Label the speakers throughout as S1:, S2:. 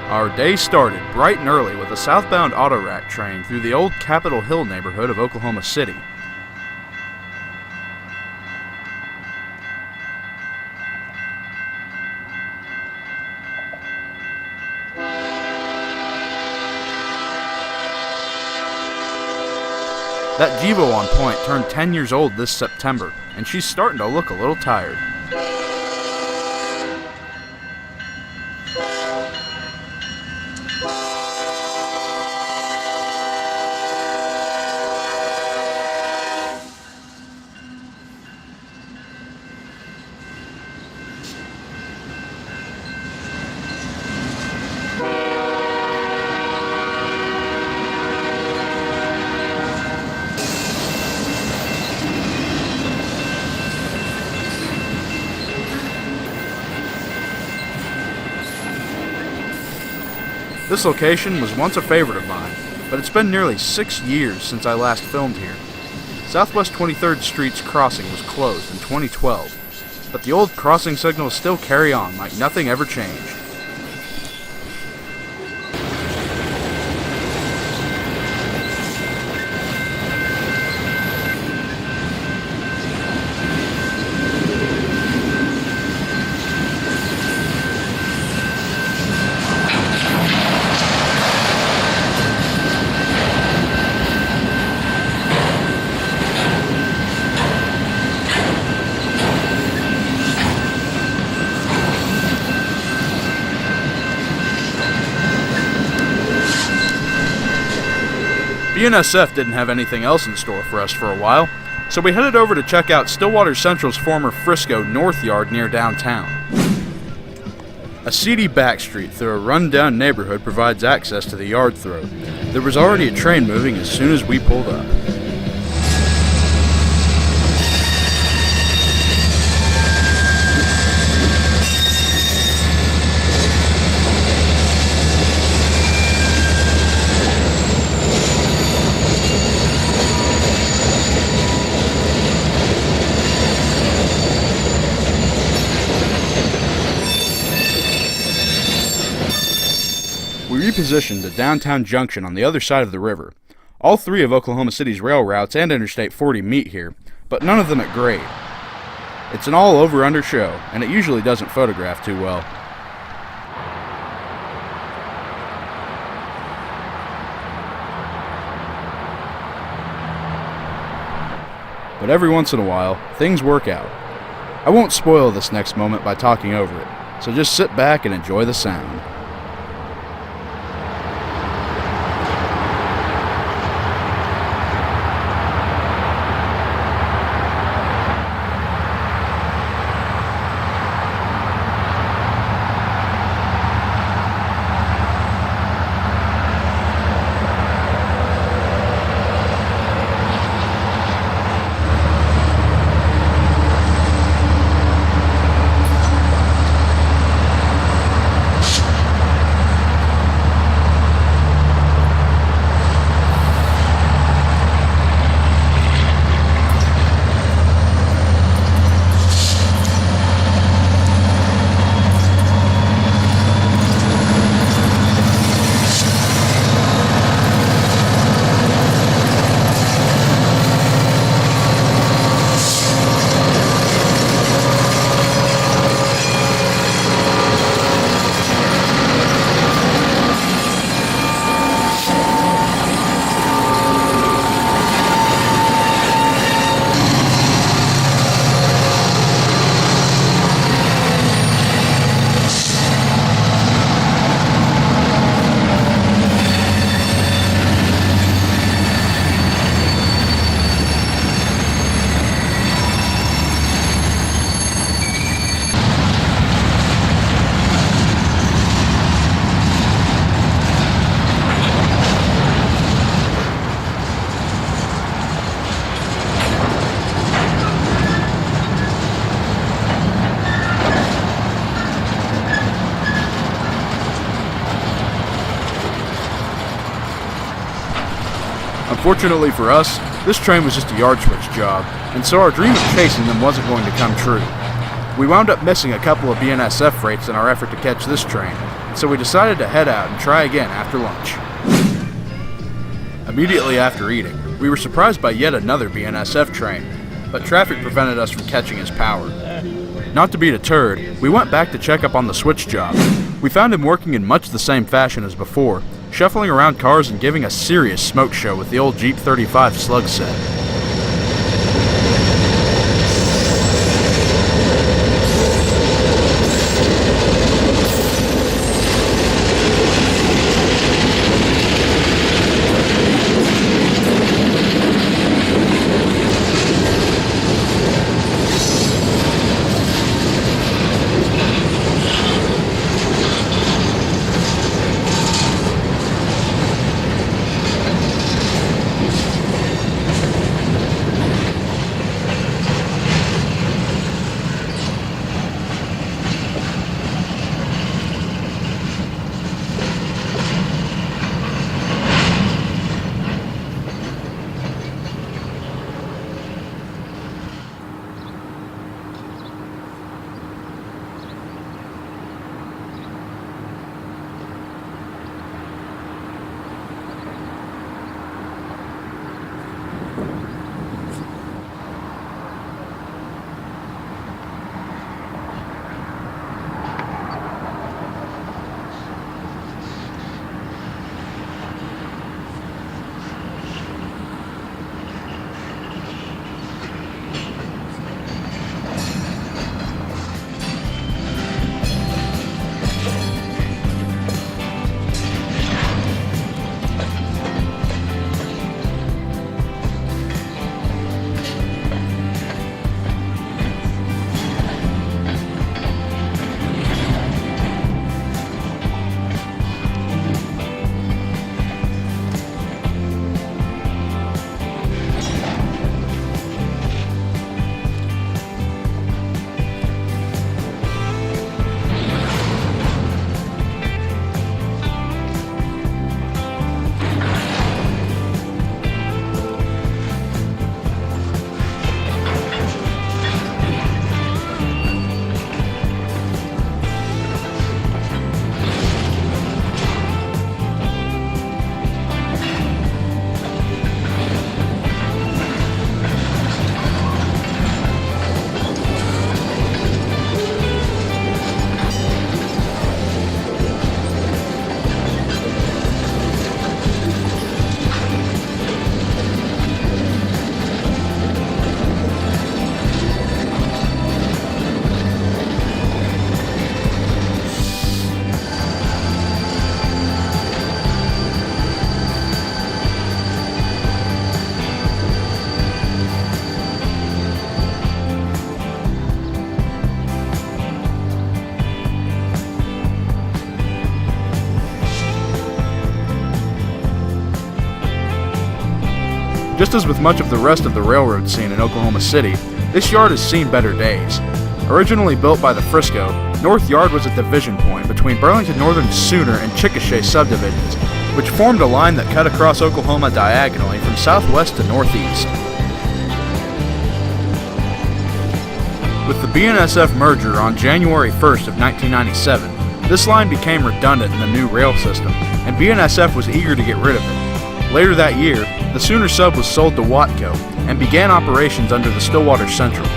S1: Our day started bright and early with a southbound autorack train through the old Capitol Hill neighborhood of Oklahoma City. That Jevo on point turned 10 years old this September, and she's starting to look a little tired. This location was once a favorite of mine, but it's been nearly 6 years since I last filmed here. Southwest 23rd Street's crossing was closed in 2012, but the old crossing signals still carry on like nothing ever changed. BNSF didn't have anything else in store for us for a while, so we headed over to check out Stillwater Central's former Frisco North Yard near downtown. A seedy back street through a run-down neighborhood provides access to the yard throat. There was already a train moving as soon as we pulled up. We repositioned a downtown junction on the other side of the river. All three of Oklahoma City's rail routes and Interstate 40 meet here, but none of them at grade. It's an all-over-under show, and it usually doesn't photograph too well. But every once in a while, things work out. I won't spoil this next moment by talking over it, so just sit back and enjoy the sound. Unfortunately for us, this train was just a yard switch job, and so our dream of chasing them wasn't going to come true. We wound up missing a couple of BNSF freights in our effort to catch this train, and so we decided to head out and try again after lunch. Immediately after eating, we were surprised by yet another BNSF train, but traffic prevented us from catching his power. Not to be deterred, we went back to check up on the switch job. We found him working in much the same fashion as before, shuffling around cars and giving a serious smoke show with the old Jeep 35 slug set. Just as with much of the rest of the railroad scene in Oklahoma City, this yard has seen better days. Originally built by the Frisco, North Yard was a division point between Burlington Northern Sooner and Chickasha subdivisions, which formed a line that cut across Oklahoma diagonally from southwest to northeast. With the BNSF merger on January 1st of 1997, this line became redundant in the new rail system, and BNSF was eager to get rid of it. Later that year, the Sooner sub was sold to Watco and began operations under the Stillwater Central.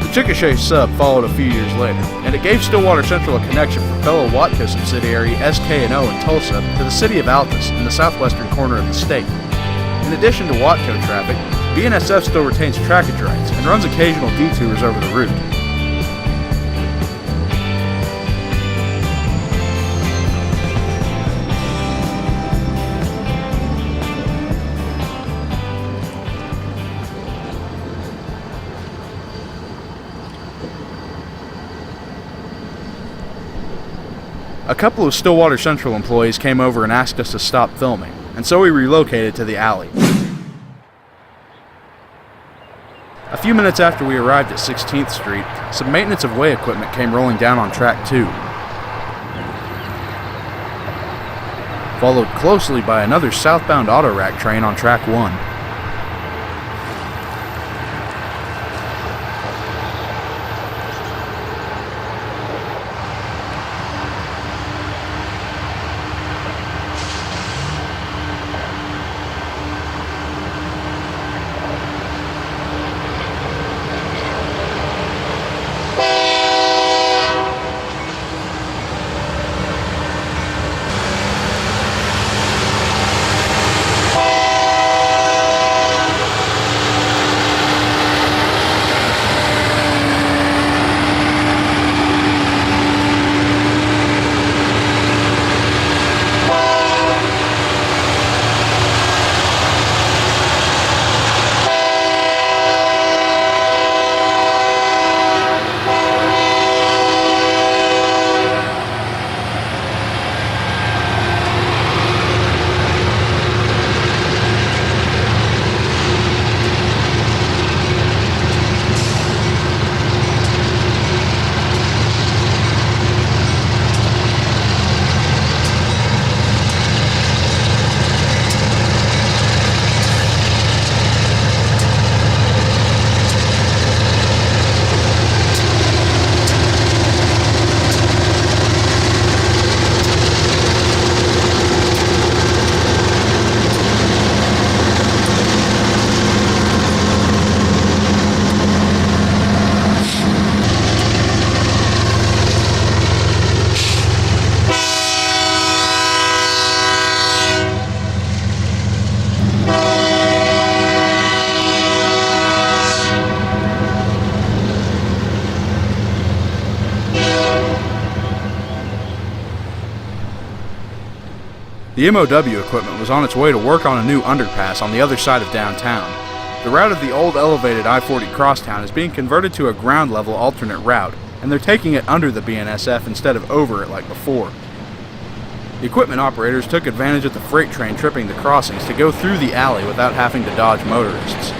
S1: The Chickasha sub followed a few years later, and it gave Stillwater Central a connection from fellow Watco subsidiary SK&O in Tulsa to the city of Altus in the southwestern corner of the state. In addition to Watco traffic, BNSF still retains trackage rights and runs occasional detours over the route. A couple of Stillwater Central employees came over and asked us to stop filming, and so we relocated to the alley. A few minutes after we arrived at 16th Street, some maintenance of way equipment came rolling down on track 2, followed closely by another southbound auto rack train on track 1. The MOW equipment was on its way to work on a new underpass on the other side of downtown. The route of the old elevated I-40 crosstown is being converted to a ground-level alternate route, and they're taking it under the BNSF instead of over it like before. The equipment operators took advantage of the freight train tripping the crossings to go through the alley without having to dodge motorists.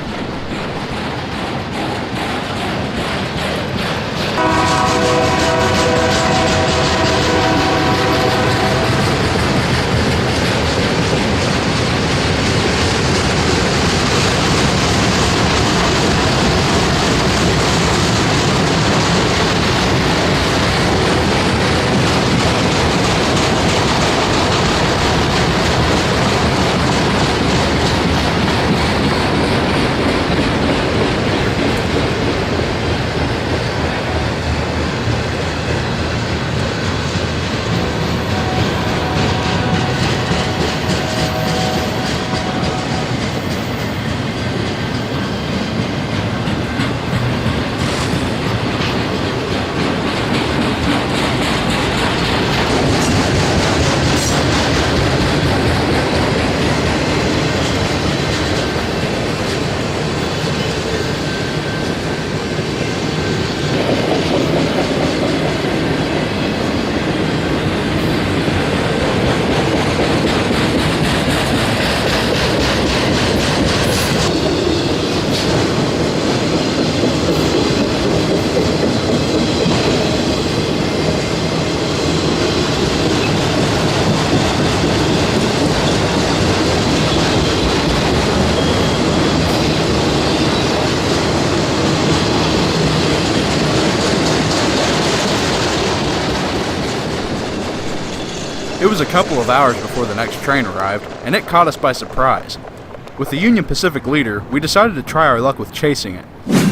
S1: It was a couple of hours before the next train arrived, and it caught us by surprise. With the Union Pacific leader, we decided to try our luck with chasing it.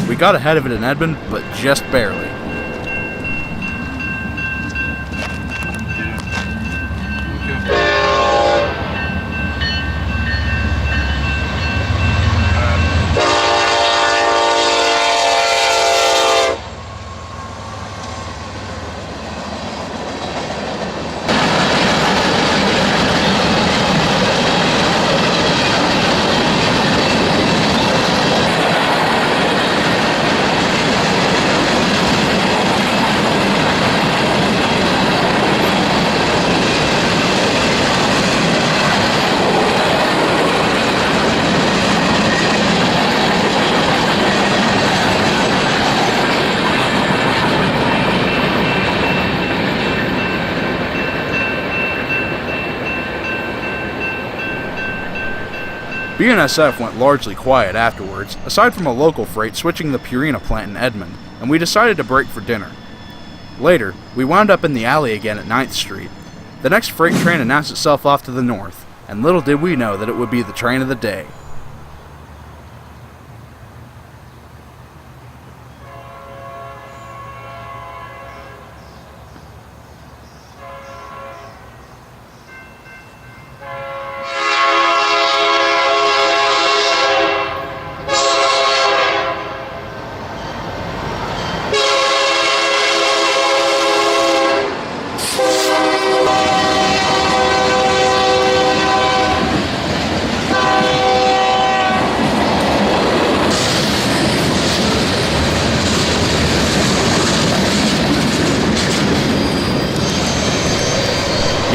S1: We got ahead of it in Edmond, but just barely. BNSF went largely quiet afterwards, aside from a local freight switching the Purina plant in Edmond, and we decided to break for dinner. Later, we wound up in the alley again at 9th Street. The next freight train announced itself off to the north, and little did we know that it would be the train of the day.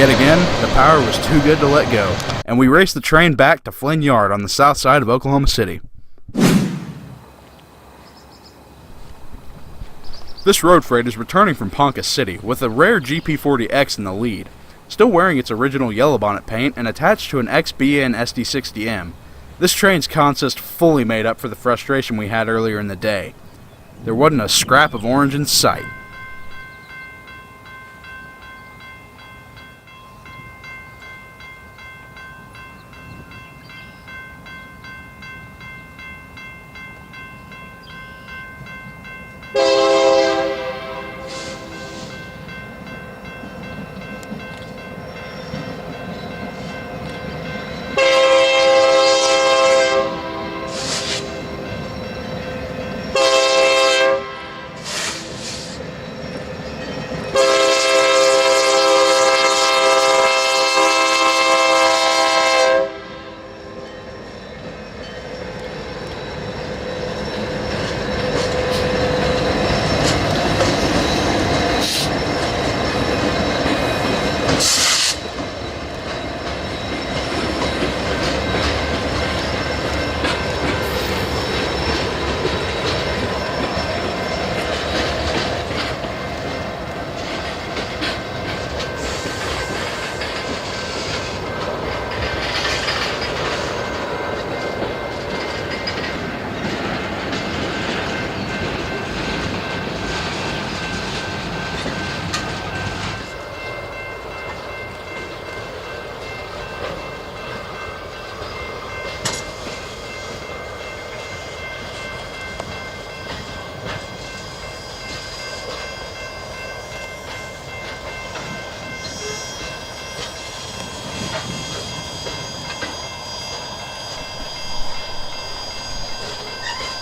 S1: Yet again, the power was too good to let go, and we raced the train back to Flynn Yard on the south side of Oklahoma City. This road freight is returning from Ponca City with a rare GP40X in the lead, still wearing its original yellow bonnet paint and attached to an XBN SD60M. This train's consist fully made up for the frustration we had earlier in the day. There wasn't a scrap of orange in sight.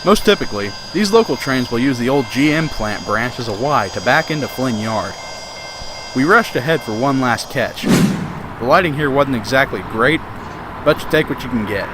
S1: Most typically, these local trains will use the old GM plant branch as a Y to back into Flynn Yard. We rushed ahead for one last catch. The lighting here wasn't exactly great, but you take what you can get.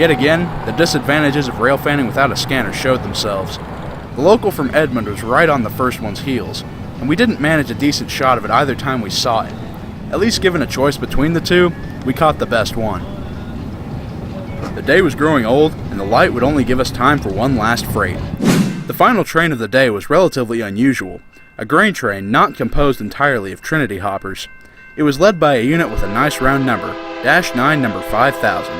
S1: Yet again, the disadvantages of rail fanning without a scanner showed themselves. The local from Edmond was right on the first one's heels, and we didn't manage a decent shot of it either time we saw it. At least given a choice between the two, we caught the best one. The day was growing old, and the light would only give us time for one last freight. The final train of the day was relatively unusual, a grain train not composed entirely of Trinity hoppers. It was led by a unit with a nice round number, -9 number 5000.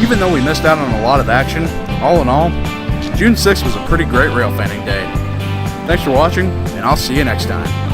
S1: Even though we missed out on a lot of action, all in all, June 6th was a pretty great rail fanning day. Thanks for watching, and I'll see you next time.